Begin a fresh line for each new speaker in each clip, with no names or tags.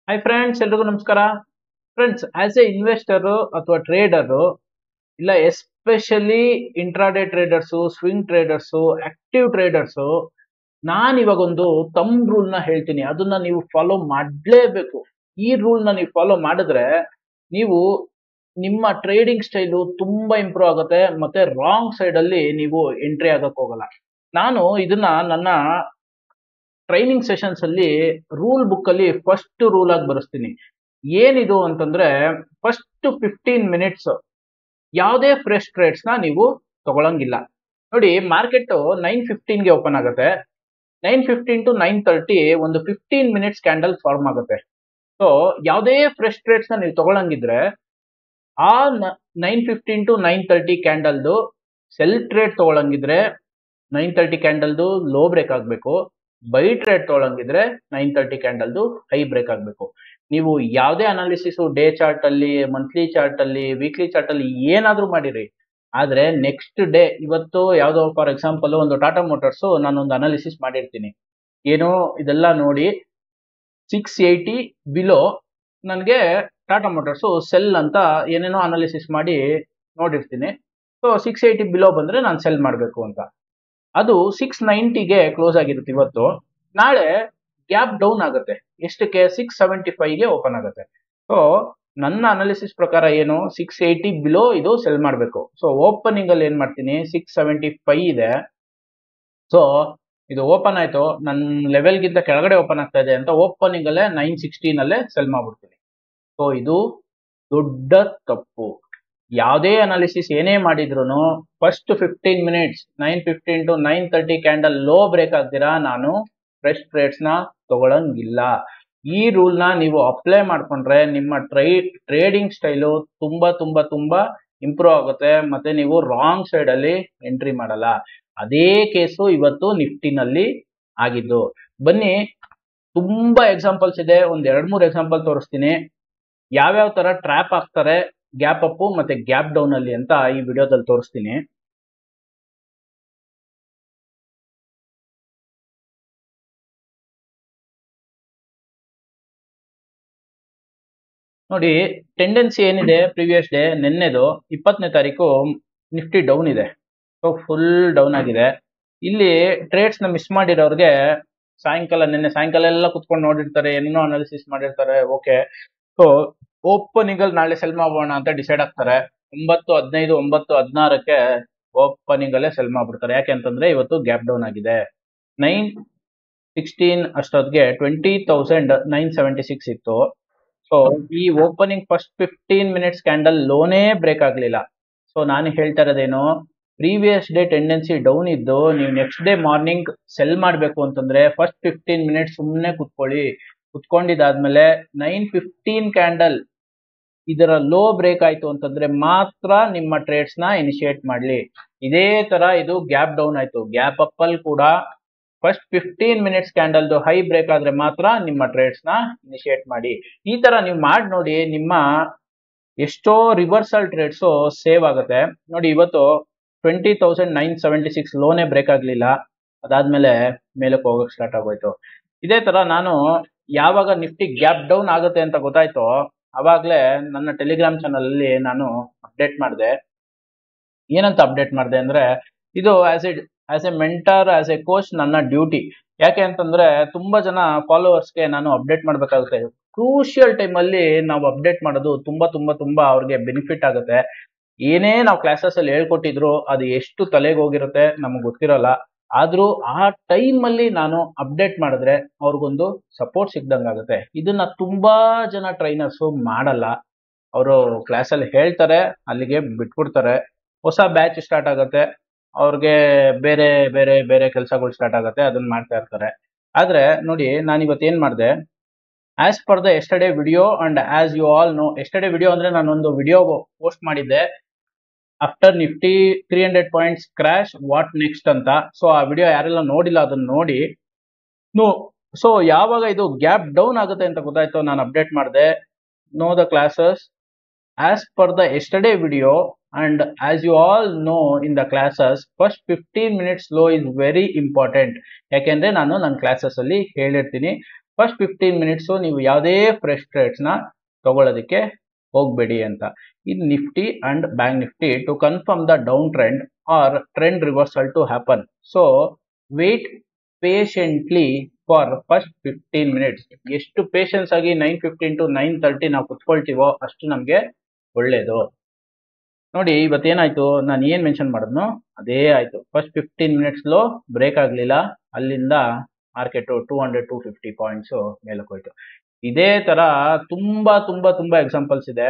Hi friends, ಎಲ್ರಿಗೂ ನಮಸ್ಕಾರ. Friends, as A investor ಅಥವಾ ಟ್ರೇಡರ್, ಇಲ್ಲ especially intraday traders, swing traders, active traders, ನಾನು ಇವಾಗ ಒಂದು ರೂಲ್ ನ ಹೇಳ್ತೀನಿ. ಅದನ್ನ ನೀವು ಫಾಲೋ ಮಾಡಲೇಬೇಕು. ಈ ರೂಲ್ ನ ನೀವು ಫಾಲೋ ಮಾಡಿದ್ರೆ ನೀವು ನಿಮ್ಮ ಟ್ರೇಡಿಂಗ್ ಸ್ಟೈಲು ತುಂಬಾ ಇಂಪ್ರೂವ್ ಆಗುತ್ತೆ, ಮತ್ತೆ ರಾಂಗ್ ಸೈಡ್ ಅಲ್ಲಿ ನೀವು ಎಂಟ್ರಿ ಆಗಕ್ ಹೋಗಲ್ಲ. ನಾನು ಇದನ್ನ ನನ್ನ ಟ್ರೈನಿಂಗ್ ಸೆಷನ್ಸ್ ಅಲ್ಲಿ ರೂಲ್ ಬುಕ್ ಅಲ್ಲಿ ಫಸ್ಟ್ ರೂಲ್ ಆಗಿ ಬರೆಸ್ತೀನಿ. ಏನಿದು ಅಂತಂದ್ರೆ, ಫಸ್ಟ್ 15 ಮಿನಿಟ್ಸ್ ಯಾವುದೇ ಫ್ರೆಶ್ ಟ್ರೇಡ್ಸ್ ನ ನೀವು ತಗೊಳಂಗಿಲ್ಲ. ನೋಡಿ, ಮಾರ್ಕೆಟ್ 9:15ಗೆ ಓಪನ್ ಆಗುತ್ತೆ. 9:15 to 9:30 ಒಂದು 15 ಮಿನಿಟ್ಸ್ ಕ್ಯಾಂಡಲ್ ಫಾರ್ಮ್ ಆಗುತ್ತೆ. ಸೊ ಯಾವುದೇ ಫ್ರೆಶ್ ಟ್ರೇಡ್ಸ್ ನ ನೀವು ತಗೊಳಂಗಿದ್ರೆ ಆ 9:15 to 9:30 ಕ್ಯಾಂಡಲ್ದು ಸೆಲ್ ಟ್ರೇಡ್ ತಗೊಳಂಗಿದ್ರೆ 9:30 ಕ್ಯಾಂಡಲ್ದು ಲೋ ಬ್ರೇಕ್ ಆಗಬೇಕು. ಬೈ ಟ್ರೇಡ್ ತಗೊಳಂಗಿದ್ರೆ 9:30 ಕ್ಯಾಂಡಲ್ದು ಹೈ ಬ್ರೇಕ್ ಆಗಬೇಕು. ನೀವು ಯಾವುದೇ ಅನಾಲಿಸಿಸ್ ಡೇ ಚಾರ್ಟ್ ಅಲ್ಲಿ, ಮಂತ್ಲಿ ಚಾರ್ಟ್ ಅಲ್ಲಿ, ವೀಕ್ಲಿ ಚಾರ್ಟ್ ಅಲ್ಲಿ ಏನಾದ್ರೂ ಮಾಡಿರಿ, ಆದ್ರೆ ನೆಕ್ಸ್ಟ್ ಡೇ ಇವತ್ತು ಯಾವುದೋ ಫಾರ್ ಎಕ್ಸಾಂಪಲ್ ಒಂದು ಟಾಟಾ ಮೋಟರ್ಸ್ ನಾನೊಂದು ಅನಾಲಿಸಿಸ್ ಮಾಡಿರ್ತೀನಿ. ಏನು ಇದೆಲ್ಲ ನೋಡಿ 680 ಬಿಲೋ ನನಗೆ ಟಾಟಾ ಮೋಟರ್ಸ್ ಸೆಲ್ ಅಂತ ಏನೇನೋ ಅನಾಲಿಸಿಸ್ ಮಾಡಿ ನೋಡಿರ್ತೀನಿ. ಸೊ 680 ಬಿಲೋ ಬಂದ್ರೆ ನಾನು ಸೆಲ್ ಮಾಡಬೇಕು ಅಂತ. ಅದು 690ಗೆ ಕ್ಲೋಸ್ ಆಗಿರುತ್ತೆ ಇವತ್ತು. ನಾಳೆ ಗ್ಯಾಪ್ ಡೌನ್ ಆಗುತ್ತೆ. ಎಷ್ಟಕ್ಕೆ? 675ಗೆ ಓಪನ್ ಆಗುತ್ತೆ. ಸೊ ನನ್ನ ಅನಾಲಿಸಿಸ್ ಪ್ರಕಾರ ಏನು, 680 ಬಿಲೋ ಇದು ಸೆಲ್ ಮಾಡಬೇಕು. ಸೊ ಓಪನಿಂಗ್ ಅಲ್ಲಿ ಏನ್ ಮಾಡ್ತೀನಿ, 675 ಇದೆ. ಸೊ ಇದು ಓಪನ್ ಆಯ್ತು, ನನ್ನ ಲೆವೆಲ್ಗಿಂತ ಕೆಳಗಡೆ ಓಪನ್ ಆಗ್ತಾ ಇದೆ ಅಂತ ಓಪನಿಂಗ್ ಅಲ್ಲೇ 916 ಸೆಲ್ ಮಾಡ್ಬಿಡ್ತೀನಿ. ಸೊ ಇದು ದೊಡ್ಡ ತಪ್ಪು. ಯಾವುದೇ ಅನಾಲಿಸಿಸ್ ಏನೇ ಮಾಡಿದ್ರು first 15 minutes 9:15 to 9:30 candle low break ಆಗ್ತೀರಾ ನಾನು ಫ್ರೆಶ್ ಟ್ರೇಡ್ಸ್ ನ ತಗೊಳಂಗಿಲ್ಲ. ಈ ರೂಲ್ ನ ನೀವು ಅಪ್ಲೈ ಮಾಡ್ಕೊಂಡ್ರೆ ನಿಮ್ಮ ಟ್ರೇಡಿಂಗ್ ಸ್ಟೈಲು ತುಂಬಾ ತುಂಬಾ ತುಂಬಾ ಇಂಪ್ರೂವ್ ಆಗುತ್ತೆ, ಮತ್ತೆ ನೀವು ರಾಂಗ್ ಸೈಡ್ ಅಲ್ಲಿ ಎಂಟ್ರಿ ಮಾಡಲ್ಲ. ಅದೇ ಕೇಸು ಇವತ್ತು ನಿಫ್ಟಿನಲ್ಲಿ ಆಗಿದ್ದು. ಬನ್ನಿ, ತುಂಬಾ ಎಕ್ಸಾಂಪಲ್ಸ್ ಇದೆ, ಒಂದ್ 2-3 ಎಕ್ಸಾಂಪಲ್ ತೋರಿಸ್ತೀನಿ. ಯಾವ್ಯಾವ ತರ ಟ್ರ್ಯಾಪ್ ಆಗ್ತಾರೆ ಗ್ಯಾಪ್ ಅಪ್ ಮತ್ತೆ ಗ್ಯಾಪ್ ಡೌನ್ ಅಲ್ಲಿ ಅಂತ ಈ ವಿಡಿಯೋದಲ್ಲಿ ತೋರಿಸ್ತೀನಿ. ನೋಡಿ, ಟೆಂಡೆನ್ಸಿ ಏನಿದೆ, ಪ್ರೀವಿಯಸ್ ಡೇ ನಿನ್ನೆದು 20ನೇ ತಾರೀಕು ನಿಫ್ಟಿ ಡೌನ್ ಇದೆ. ಸೊ ಫುಲ್ ಡೌನ್ ಆಗಿದೆ. ಇಲ್ಲಿ ಟ್ರೇಡ್ಸ್ ನ ಮಿಸ್ ಮಾಡಿರೋರ್ಗೆ ನಿನ್ನೆ ಸಾಯಂಕಾಲ ಎಲ್ಲ ಕುತ್ಕೊಂಡು ನೋಡಿರ್ತಾರೆ, ಏನೇನೋ ಅನಾಲಿಸಿಸ್ ಮಾಡಿರ್ತಾರೆ. ಓಕೆ, ಸೊ ಓಪನಿಂಗ್ ಅಲ್ಲಿ ನಾಳೆ ಸೆಲ್ ಮಾಡೋಣ ಅಂತ ಡಿಸೈಡ್ ಆಗ್ತಾರೆ. 9:15 9:16ಕ್ಕೆ ಓಪನಿಂಗ್ ಅಲ್ಲೇ ಸೆಲ್ ಮಾಡ್ಬಿಡ್ತಾರೆ. ಯಾಕೆ ಅಂತಂದ್ರೆ ಇವತ್ತು ಗ್ಯಾಪ್ ಡೌನ್ ಆಗಿದೆ. 9:16 ಅಷ್ಟೊತ್ತಿಗೆ 20,976 ಇತ್ತು. ಸೊ ಈ ಓಪನಿಂಗ್ ಫಸ್ಟ್ 15 ಮಿನಿಟ್ಸ್ ಕ್ಯಾಂಡಲ್ ಲೋನೇ ಬ್ರೇಕ್ ಆಗ್ಲಿಲ್ಲ. ಸೊ ನಾನು ಹೇಳ್ತಾ ಇರೋದೇನು, ಪ್ರೀವಿಯಸ್ ಡೇ ಟೆಂಡೆನ್ಸಿ ಡೌನ್ ಇದ್ದು ನೀವು ನೆಕ್ಸ್ಟ್ ಡೇ ಮಾರ್ನಿಂಗ್ ಸೆಲ್ ಮಾಡಬೇಕು ಅಂತಂದ್ರೆ ಫಸ್ಟ್ 15 ಮಿನಿಟ್ಸ್ ಸುಮ್ಮನೆ ಕುತ್ಕೊಂಡಿದ್ದಾದ್ಮೇಲೆ 9:15 ಕ್ಯಾಂಡಲ್ ಇದರ ಲೋ ಬ್ರೇಕ್ ಆಯ್ತು ಅಂತಂದ್ರೆ ಮಾತ್ರ ನಿಮ್ಮ ಟ್ರೇಡ್ಸ್ ನ ಇನಿಶಿಯೇಟ್ ಮಾಡ್ಲಿ. ಇದೇ ತರ ಇದು ಗ್ಯಾಪ್ ಡೌನ್ ಆಯ್ತು. ಗ್ಯಾಪ್ ಅಪ್ ಅಲ್ಲಿ ಕೂಡ first 15 minutes candle high break ಆದ್ರೆ ಮಾತ್ರ ನಿಮ್ಮ ಟ್ರೇಡ್ಸ್ ನ ಇನಿಶಿಯೇಟ್ ಮಾಡಿ. ಈ ತರ ನೀವು ಮಾಡಿ ನೋಡಿ, ನಿಮ್ಮ ಎಷ್ಟೋ ರಿವರ್ಸಲ್ ಟ್ರೇಡ್ಸ್ ಸೇವ್ ಆಗುತ್ತೆ. ನೋಡಿ, ಇವತ್ತು 20,976 ಲೋನೇ ಬ್ರೇಕ್ ಆಗ್ಲಿಲ್ಲ, ಅದಾದ್ಮೇಲೆ ಮೇಲಕ್ಕೆ ಹೋಗಕ್ ಸ್ಟಾರ್ಟ್ ಆಗೋಯ್ತು. ಇದೇ ತರ ನಾನು ಯಾವಾಗ ನಿಫ್ಟಿ ಗ್ಯಾಪ್ ಡೌನ್ ಆಗುತ್ತೆ ಅಂತ ಗೊತ್ತಾಯ್ತೋ ಅವಾಗ್ಲೇ ನನ್ನ ಟೆಲಿಗ್ರಾಮ್ ಚಾನಲ್ ಅಲ್ಲಿ ನಾನು ಅಪ್ಡೇಟ್ ಮಾಡಿದೆ. ಏನಂತ ಅಪ್ಡೇಟ್ ಮಾಡಿದೆ ಅಂದ್ರೆ, ಇದು as A mentor, as A coach ನನ್ನ ಡ್ಯೂಟಿ. ಯಾಕೆ ಅಂತಂದ್ರೆ ತುಂಬಾ ಜನ ಫಾಲೋವರ್ಸ್ಗೆ ನಾನು ಅಪ್ಡೇಟ್ ಮಾಡ್ಬೇಕಾಗುತ್ತೆ. ಕ್ರೂಷಿಯಲ್ ಟೈಮ್ ಅಲ್ಲಿ ನಾವು ಅಪ್ಡೇಟ್ ಮಾಡೋದು ತುಂಬಾ ತುಂಬಾ ತುಂಬಾ ಅವ್ರಿಗೆ ಬೆನಿಫಿಟ್ ಆಗುತ್ತೆ. ಏನೇ ನಾವು ಕ್ಲಾಸಸ್ ಅಲ್ಲಿ ಹೇಳ್ಕೊಟ್ಟಿದ್ರು ಅದು ಎಷ್ಟು ತಲೆಗೆ ಹೋಗಿರುತ್ತೆ ನಮ್ಗೆ ಗೊತ್ತಿರಲ್ಲ. ಆದ್ರೂ ಆ ಟೈಮ್ ಅಲ್ಲಿ ನಾನು ಅಪ್ಡೇಟ್ ಮಾಡಿದ್ರೆ ಅವ್ರಿಗೊಂದು ಸಪೋರ್ಟ್ ಸಿಗ್ದಂಗಾಗುತ್ತೆ. ಇದನ್ನ ತುಂಬಾ ಜನ ಟ್ರೈನರ್ಸ್ ಮಾಡಲ್ಲ. ಅವರು ಕ್ಲಾಸಲ್ಲಿ ಹೇಳ್ತಾರೆ, ಅಲ್ಲಿಗೆ ಬಿಟ್ಬಿಡ್ತಾರೆ. ಹೊಸ ಬ್ಯಾಚ್ ಸ್ಟಾರ್ಟ್ ಆಗುತ್ತೆ, ಅವ್ರಿಗೆ ಬೇರೆ ಬೇರೆ ಬೇರೆ ಕೆಲಸಗಳು ಸ್ಟಾರ್ಟ್ ಆಗುತ್ತೆ, ಅದನ್ನ ಮಾಡ್ತಾ ಇರ್ತಾರೆ. ಆದ್ರೆ ನೋಡಿ, ನಾನು ಇವತ್ತೇನ್ ಮಾಡಿದೆ, as per the yesterday video and as you all know, yesterday video ಅಂದ್ರೆ ನಾನೊಂದು ವಿಡಿಯೋ ಪೋಸ್ಟ್ ಮಾಡಿದ್ದೆ, after Nifty 300 points crash what next ಅಂತ. ಸೊ ಆ ವಿಡಿಯೋ ಯಾರೆಲ್ಲ ನೋಡಿಲ್ಲ ಅದನ್ನ ನೋಡಿ. ಸೊ ಯಾವಾಗ ಇದು ಗ್ಯಾಪ್ ಡೌನ್ ಆಗುತ್ತೆ ಅಂತ ಗೊತ್ತಾಯ್ತು, ನಾನು ಅಪ್ಡೇಟ್ ಮಾಡಿದೆ, know the classes as per the yesterday video and as you all know in the classes first 15 minutes low is very important. ಯಾಕೆಂದ್ರೆ ನಾನು ನನ್ನ ಕ್ಲಾಸಸ್ ಅಲ್ಲಿ ಹೇಳಿರ್ತೀನಿ, ಫಸ್ಟ್ 15 ಮಿನಿಟ್ಸು ನೀವು ಯಾವುದೇ ಫ್ರೆಶ್ ಟ್ರೇಡ್ಸ್ನ ತಗೊಳ್ಳೋದಕ್ಕೆ ಹೋಗಬೇಡಿ ಅಂತ. In Nifty and bank Nifty to confirm the down trend or trend reversal to happen. So wait patiently for first 15 minutes. ಎಷ್ಟು ಪೇಷನ್ಸ್ ಆಗಿ 9:15 to 9:30 ನಾವು ಕುತ್ಕೊಳ್ತೀವೋ ಅಷ್ಟು ನಮಗೆ ಒಳ್ಳೇದು. ನೋಡಿ ಇವತ್ತೇನಾಯ್ತು, ನಾನು ಏನು ಮೆನ್ಷನ್ ಮಾಡಿದ್ನೋ ಅದೇ ಆಯ್ತು. ಫಸ್ಟ್ 15 ಮಿನಿಟ್ಸ್ಲೋ ಬ್ರೇಕ್ ಆಗಲಿಲ್ಲ, ಅಲ್ಲಿಂದ ಮಾರ್ಕೆಟು 200-250 ಪಾಯಿಂಟ್ಸು ಮೇಲಕ್ಕೆ ಹೋಯ್ತು. ಇದೇ ತರ ತುಂಬಾ ತುಂಬಾ ತುಂಬಾ ಎಕ್ಸಾಂಪಲ್ಸ್ ಇದೆ.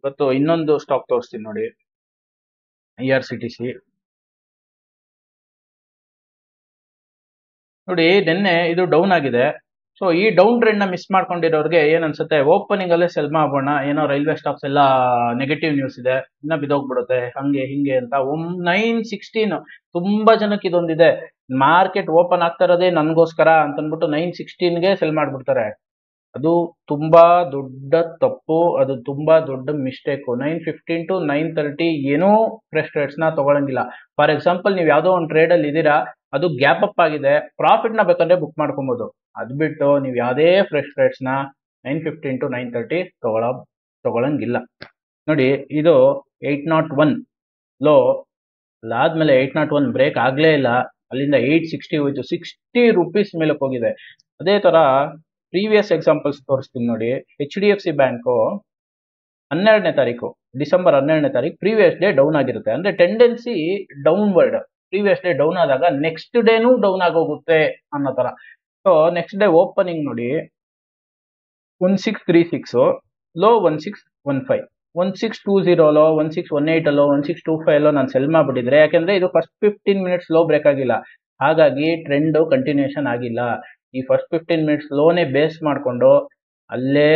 ಇವತ್ತು ಇನ್ನೊಂದು ಸ್ಟಾಕ್ ತೋರಿಸ್ತೀನಿ ನೋಡಿ, IRCTC. ನೋಡಿ ನಿನ್ನೆ ಇದು ಡೌನ್ ಆಗಿದೆ. ಸೊ ಈ ಡೌನ್ ಟ್ರೆಂಡ್ ನ ಮಿಸ್ ಮಾಡ್ಕೊಂಡಿರೋರಿಗೆ ಏನ್ ಅನ್ಸುತ್ತೆ, ಓಪನಿಂಗ್ ಅಲ್ಲೇ ಸೆಲ್ ಮಾಡೋಣ, ಏನೋ ರೈಲ್ವೆ ಸ್ಟಾಕ್ಸ್ ಎಲ್ಲ ನೆಗೆಟಿವ್ ನ್ಯೂಸ್ ಇದೆ, ಇನ್ನ ಬಿದೋಗ್ಬಿಡುತ್ತೆ ಹಂಗೆ ಹಿಂಗೆ ಅಂತ. 9:16 ತುಂಬಾ ಜನಕ್ಕೆ ಇದೊಂದಿದೆ, ಮಾರ್ಕೆಟ್ ಓಪನ್ ಆಗ್ತಾ ಇರೋದೇ ನನ್ಗೋಸ್ಕರ ಅಂತನ್ಬಿಟ್ಟು 9:16ಗೆ ಸೆಲ್ ಮಾಡ್ಬಿಡ್ತಾರೆ. ಅದು ತುಂಬಾ ದೊಡ್ಡ ತಪ್ಪು, ಅದು ತುಂಬಾ ದೊಡ್ಡ ಮಿಸ್ಟೇಕ್. 9:15 to 9:30 ಏನೂ ಫ್ರೆಶ್ ಟ್ರೇಡ್ಸ್ ನ ತಗೊಳಂಗಿಲ್ಲ. ಫಾರ್ ಎಕ್ಸಾಂಪಲ್ ನೀವು ಯಾವ್ದೋ ಒಂದು ಟ್ರೇಡ್ ಅಲ್ಲಿ ಇದೀರಾ, ಅದು ಗ್ಯಾಪ್ ಅಪ್ ಆಗಿದೆ, ಪ್ರಾಫಿಟ್ ನ ಬೇಕಂದ್ರೆ ಬುಕ್ ಮಾಡ್ಕೊಬಹುದು. ಅದ್ ಬಿಟ್ಟು ನೀವು ಯಾವುದೇ ಫ್ರೆಶ್ ಟ್ರೇಡ್ಸ್ ನ 9:15 to 9:30 ತಗೊಳಂಗಿಲ್ಲ. ನೋಡಿ ಇದು 801 ಲೋ, ಅದಾದ್ಮೇಲೆ 801 ಬ್ರೇಕ್ ಆಗ್ಲೇ ಇಲ್ಲ, ಅಲ್ಲಿಂದ 860 ಹೋಯ್ತು, 60 ರೂಪೀಸ್ ಮೇಲಕ್ಕೆ ಹೋಗಿದೆ. ಅದೇ ತರ ಪ್ರೀವಿಯಸ್ ಎಕ್ಸಾಂಪಲ್ಸ್ ತೋರಿಸ್ತೀನಿ ನೋಡಿ. HDFC ಬ್ಯಾಂಕು 12ನೇ ತಾರೀಕು, ಡಿಸೆಂಬರ್ 12ನೇ ತಾರೀಕು ಪ್ರೀವಿಯಸ್ ಡೇ ಡೌನ್ ಆಗಿರುತ್ತೆ. ಅಂದ್ರೆ tendency downward. Previous day down ಆದಾಗ ನೆಕ್ಸ್ಟ್ ಡೇನೂ ಡೌನ್ ಆಗೋಗುತ್ತೆ ಅನ್ನೋ ತರ. ಸೊ ನೆಕ್ಸ್ಟ್ ಡೇ ಓಪನಿಂಗ್ ನೋಡಿ 1636 ಲೋ 1615, 1620 ಲೋ, 1618 ಅಲ್ಲೋ, 1625 ಅಲ್ಲೋ ನಾನು ಸೆಲ್ ಮಾಡ್ಬಿಟ್ಟಿದ್ರೆ, ಯಾಕಂದ್ರೆ ಇದು ಫಸ್ಟ್ 15 ಮಿನಿಟ್ಸ್ ಲೋ ಬ್ರೇಕ್ ಆಗಿಲ್ಲ, ಹಾಗಾಗಿ ಟ್ರೆಂಡ್ ಕಂಟಿನ್ಯೂಷನ್ ಆಗಿಲ್ಲ. ಈ ಫಸ್ಟ್ 15 ಮಿನಿಟ್ಸ್ ಲೋನೇ ಬೇಸ್ ಮಾಡ್ಕೊಂಡು ಅಲ್ಲೇ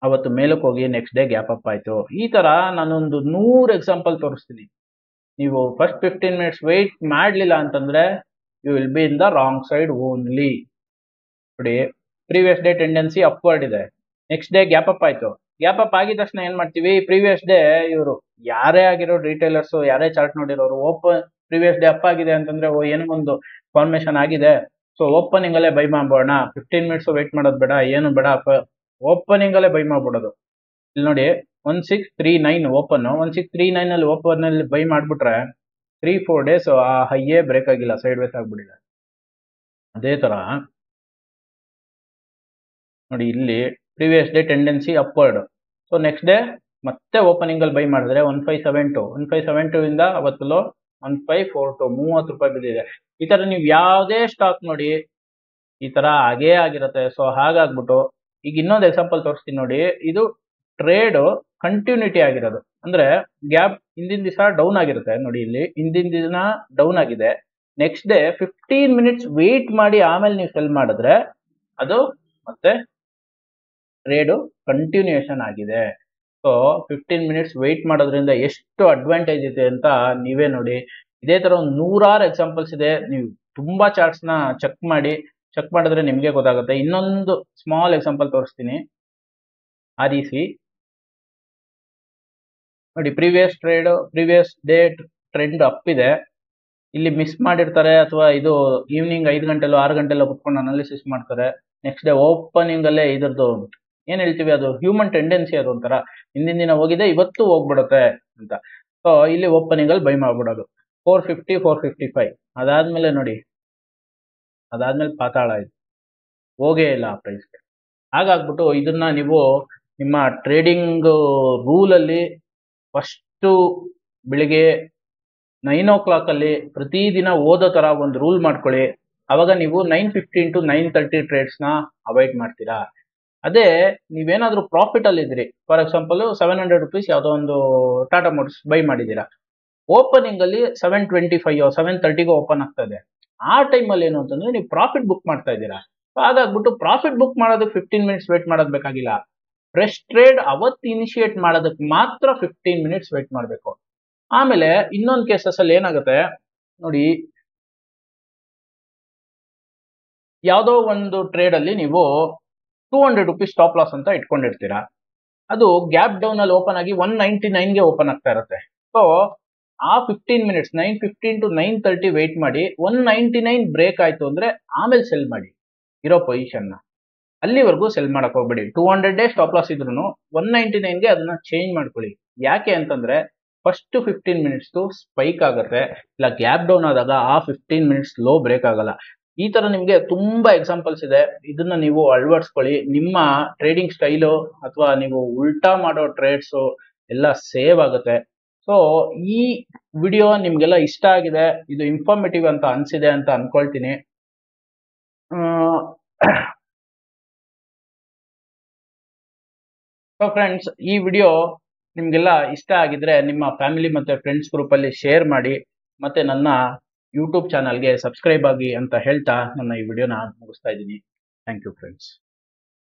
ಅವತ್ತು ಮೇಲಕ್ಕೆ ಹೋಗಿ ನೆಕ್ಸ್ಟ್ ಡೇ ಗ್ಯಾಪ್ ಅಪ್ ಆಯ್ತು. ಈ ತರ ನಾನೊಂದು 100 ಎಕ್ಸಾಂಪಲ್ ತೋರಿಸ್ತೀನಿ. ನೀವು ಫಸ್ಟ್ 15 ಮಿನಿಟ್ಸ್ ವೆಯ್ಟ್ ಮಾಡಲಿಲ್ಲ ಅಂತಂದ್ರೆ you will be in the wrong side only. ನೋಡಿ ಪ್ರೀವಿಯಸ್ ಡೇ ಟೆಂಡೆನ್ಸಿ ಅಪ್ವರ್ಡ್ ಇದೆ, ನೆಕ್ಸ್ಟ್ ಡೇ ಗ್ಯಾಪ್ ಅಪ್ ಆಯ್ತು. ಗ್ಯಾಪ್ ಅಪ್ ಆಗಿದ ತಕ್ಷಣ ಏನ್ ಮಾಡ್ತೀವಿ, ಪ್ರೀವಿಯಸ್ ಡೇ ಇವರು ಯಾರೇ ಆಗಿರೋ ರಿಟೇಲರ್ಸ್, ಯಾರೇ ಚಾರ್ಟ್ ನೋಡಿರೋರು, ಓಪನ್ ಪ್ರೀವಿಯಸ್ ಡೇ ಅಪ್ ಆಗಿದೆ ಅಂತಂದ್ರೆ ಏನೋ ಒಂದು ಫಾರ್ಮೇಶನ್ ಆಗಿದೆ, ಸೊ ಓಪನಿಂಗ್ ಅಲ್ಲೇ ಬೈ ಮಾಡ್ಬೋಣ, 15 ಮಿನಿಟ್ಸ್ ವೆಯ್ಟ್ ಮಾಡೋದು ಬೇಡ, ಏನು ಬೇಡ, ಓಪನಿಂಗ್ ಅಲ್ಲೇ ಬೈ ಮಾಡ್ಬಿಡೋದು. ಇಲ್ಲಿ ನೋಡಿ 1639 ಓಪನ್, 1639 ಅಲ್ಲಿ ಓಪನ್ ಅಲ್ಲಿ ಬೈ ಮಾಡ್ಬಿಟ್ರೆ 3-4 ಡೇಸ್ ಆ ಹೈಯೇ ಬ್ರೇಕ್ ಆಗಿಲ್ಲ, ಸೈಡ್ ವೇಸ್ ಆಗ್ಬಿಟ್ಟಿದೆ. ಅದೇ ತರ ನೋಡಿ ಇಲ್ಲಿ previous day tendency upward, so next day ಮತ್ತೆ ಓಪನಿಂಗ್ ಅಲ್ಲಿ ಬೈ ಮಾಡಿದ್ರೆ 1572 ಇಂದ ಅವತ್ತು 1542, 30 ರೂಪಾಯಿ ಬಿದ್ದಿದೆ. ಈ ತರ ನೀವು ಯಾವುದೇ ಸ್ಟಾಕ್ ನೋಡಿ ಈ ತರ ಆಗೇ ಆಗಿರುತ್ತೆ. ಸೊ ಹಾಗಾಗ್ಬಿಟ್ಟು ಈಗ ಇನ್ನೊಂದು ಎಕ್ಸಾಂಪಲ್ ತೋರಿಸ್ತೀನಿ ನೋಡಿ. ಇದು ಟ್ರೇಡ್ ಕಂಟಿನ್ಯೂಟಿ ಆಗಿರೋದು, ಅಂದ್ರೆ ಗ್ಯಾಪ್ ಹಿಂದಿನ ದಿವಸ ಡೌನ್ ಆಗಿರುತ್ತೆ ನೋಡಿ, ಇಲ್ಲಿ ಹಿಂದಿನ ದಿನ ಡೌನ್ ಆಗಿದೆ, ನೆಕ್ಸ್ಟ್ ಡೇ 15 ಮಿನಿಟ್ಸ್ ವೇಟ್ ಮಾಡಿ ಆಮೇಲೆ ನೀವು ಸೆಲ್ ಮಾಡಿದ್ರೆ ಅದು ಮತ್ತೆ ಟ್ರೇಡ್ ಕಂಟಿನ್ಯೂಷನ್ ಆಗಿದೆ. ಸೊ 15 ಮಿನಿಟ್ಸ್ ವೇಟ್ ಮಾಡೋದ್ರಿಂದ ಎಷ್ಟು ಅಡ್ವಾಂಟೇಜ್ ಇದೆ ಅಂತ ನೀವೇ ನೋಡಿ. ಇದೇ ತರ ಒಂದು 100 ಎಕ್ಸಾಂಪಲ್ಸ್ ಇದೆ, ನೀವು ತುಂಬಾ ಚಾರ್ಟ್ಸ್ ನ ಚೆಕ್ ಮಾಡಿದ್ರೆ ನಿಮ್ಗೆ ಗೊತ್ತಾಗುತ್ತೆ. ಇನ್ನೊಂದು ಸ್ಮಾಲ್ ಎಕ್ಸಾಂಪಲ್ ತೋರಿಸ್ತೀನಿ. REC ನೋಡಿ, ಪ್ರೀವಿಯಸ್ ಡೇ ಟ್ರೆಂಡ್ ಅಪ್ ಇದೆ, ಇಲ್ಲಿ ಮಿಸ್ ಮಾಡಿರ್ತಾರೆ, ಅಥವಾ ಇದು ಈವ್ನಿಂಗ್ 5 ಗಂಟೆಲೋ 6 ಗಂಟೆಲೋ ಕುತ್ಕೊಂಡು ಅನಾಲಿಸಿಸ್ ಮಾಡ್ತಾರೆ. ನೆಕ್ಸ್ಟ್ ಡೇ ಓಪನಿಂಗ್ ಅಲ್ಲೇ ಇದ್ರದ್ದು ಏನ್ ಹೇಳ್ತೀವಿ, ಅದು ಹ್ಯೂಮನ್ ಟೆಂಡೆನ್ಸಿ, ಅದು ಒಂಥರ ಹಿಂದಿನ ದಿನ ಹೋಗಿದೆ ಇವತ್ತು ಹೋಗ್ಬಿಡುತ್ತೆ ಅಂತ. ಸೊ ಇಲ್ಲಿ ಓಪನಿಂಗ್ ಅಲ್ಲಿ ಬೈ ಮಾಡ್ಬಿಡೋದು 450, 455. ಅದಾದ್ಮೇಲೆ ನೋಡಿ, ಅದಾದ್ಮೇಲೆ ಪಾತಾಳ ಆಯ್ತು, ಹೋಗೇ ಇಲ್ಲ ಆ ಪ್ರೈಸ್ಗೆ. ಹಾಗಾಗ್ಬಿಟ್ಟು ಇದನ್ನ ನೀವು ನಿಮ್ಮ ಟ್ರೇಡಿಂಗ್ ರೂಲ್ ಅಲ್ಲಿ ಫಸ್ಟ್ ಬೆಳಿಗ್ಗೆ 9 o'clock ಅಲ್ಲಿ ಪ್ರತಿದಿನ ಓದೋ ತರ ಒಂದು ರೂಲ್ ಮಾಡ್ಕೊಳ್ಳಿ. ಅವಾಗ ನೀವು 9:15 to 9:30 ಟ್ರೇಡ್ಸ್ ನ ಅವಾಯ್ಡ್ ಮಾಡ್ತೀರಾ. ಅದೇ ನೀವೇನಾದ್ರೂ ಪ್ರಾಫಿಟ್ ಅಲ್ಲಿ ಇದ್ರಿ, ಫಾರ್ ಎಕ್ಸಾಂಪಲ್ 700 ರೂಪೀಸ್ ಯಾವುದೋ ಒಂದು ಟಾಟಾ ಮೋಟರ್ಸ್ ಬೈ ಮಾಡಿದೀರಾ, ಓಪನಿಂಗ್ ಅಲ್ಲಿ 725 730 ಓಪನ್ ಆಗ್ತಾ ಇದೆ, ಆ ಟೈಮ್ ಅಲ್ಲಿ ಏನು ಅಂತಂದ್ರೆ ನೀವು ಪ್ರಾಫಿಟ್ ಬುಕ್ ಮಾಡ್ತಾ ಇದ್ದೀರಾ. ಹಾಗಾಗ್ಬಿಟ್ಟು ಪ್ರಾಫಿಟ್ ಬುಕ್ ಮಾಡೋದಕ್ಕೆ 15 ಮಿನಿಟ್ಸ್ ವೇಟ್ ಮಾಡೋದ್ ಬೇಕಾಗಿಲ್ಲ. ಫ್ರೆಶ್ ಟ್ರೇಡ್ ಅವತ್ತು ಇನಿಶಿಯೇಟ್ ಮಾಡೋದಕ್ಕೆ ಮಾತ್ರ 15 ಮಿನಿಟ್ಸ್ ವೇಟ್ ಮಾಡಬೇಕು. ಆಮೇಲೆ ಇನ್ನೊಂದು ಕೇಸಸ್ ಅಲ್ಲಿ ಏನಾಗುತ್ತೆ ನೋಡಿ, ಯಾವುದೋ ಒಂದು ಟ್ರೇಡ್ ಅಲ್ಲಿ ನೀವು 200 ರೂಪೀಸ್ ಸ್ಟಾಪ್ ಲಾಸ್ ಅಂತ ಇಟ್ಕೊಂಡಿರ್ತೀರಾ, ಅದು ಗ್ಯಾಪ್ ಡೌನ್ ಅಲ್ಲಿ ಓಪನ್ ಆಗಿ 199ಗೆ ಓಪನ್ ಆಗ್ತಾ ಇರುತ್ತೆ. ಸೊ ಆ 15 ಮಿನಿಟ್ಸ್ 9:15 to 9:30 ವೇಟ್ ಮಾಡಿ, 199 ಬ್ರೇಕ್ ಆಯ್ತು ಅಂದ್ರೆ ಆಮೇಲೆ ಸೆಲ್ ಮಾಡಿ ಇರೋ ಪೊಸಿಷನ್ ನ. ಅಲ್ಲಿವರೆಗೂ ಸೆಲ್ ಮಾಡಕ್ ಹೋಗ್ಬೇಡಿ. 200 ಸ್ಟಾಪ್ ಲಾಸ್ ಇದ್ರು 199ಗೆ ಅದನ್ನ ಚೇಂಜ್ ಮಾಡ್ಕೊಳ್ಳಿ. ಯಾಕೆ ಅಂತಂದ್ರೆ ಫಸ್ಟ್ 15 ಮಿನಿಟ್ಸ್ ಸ್ಪೈಕ್ ಆಗುತ್ತೆ, ಇಲ್ಲ ಗ್ಯಾಪ್ ಡೌನ್ ಆದಾಗ ಆ 15 ಮಿನಿಟ್ಸ್ ಲೋ ಬ್ರೇಕ್ ಆಗಲ್ಲ. ಈ ತರ ನಿಮ್ಗೆ ತುಂಬಾ ಎಕ್ಸಾಂಪಲ್ಸ್ ಇದೆ, ಇದನ್ನ ನೀವು ಅಳವಡಿಸ್ಕೊಳ್ಳಿ. ನಿಮ್ಮ ಟ್ರೇಡಿಂಗ್ ಸ್ಟೈಲು ಅಥವಾ ನೀವು ಉಲ್ಟಾ ಮಾಡೋ ಟ್ರೇಡ್ಸ್ ಎಲ್ಲ ಸೇವ್ ಆಗುತ್ತೆ. ಸೊ ಈ ವಿಡಿಯೋ ನಿಮ್ಗೆಲ್ಲ ಇಷ್ಟ ಆಗಿದೆ, ಇದು ಇನ್ಫಾರ್ಮೇಟಿವ್ ಅಂತ ಅನ್ಸಿದೆ ಅಂತ ಅನ್ಕೊಳ್ತೀನಿ. ಸೊ ಫ್ರೆಂಡ್ಸ್, ಈ ವಿಡಿಯೋ ನಿಮ್ಗೆಲ್ಲ ಇಷ್ಟ ಆಗಿದ್ರೆ ನಿಮ್ಮ ಫ್ಯಾಮಿಲಿ ಮತ್ತೆ ಫ್ರೆಂಡ್ಸ್ ಗ್ರೂಪ್ ಅಲ್ಲಿ ಶೇರ್ ಮಾಡಿ, ಮತ್ತೆ ನನ್ನ ಯೂಟ್ಯೂಬ್ ಚಾನಲ್ಗೆ ಸಬ್ಸ್ಕ್ರೈಬ್ ಆಗಿ ಅಂತ ಹೇಳ್ತಾ ನನ್ನ ಈ ವಿಡಿಯೋನ ಮುಗಿಸ್ತಾ ಇದ್ದೀನಿ. Thank you friends.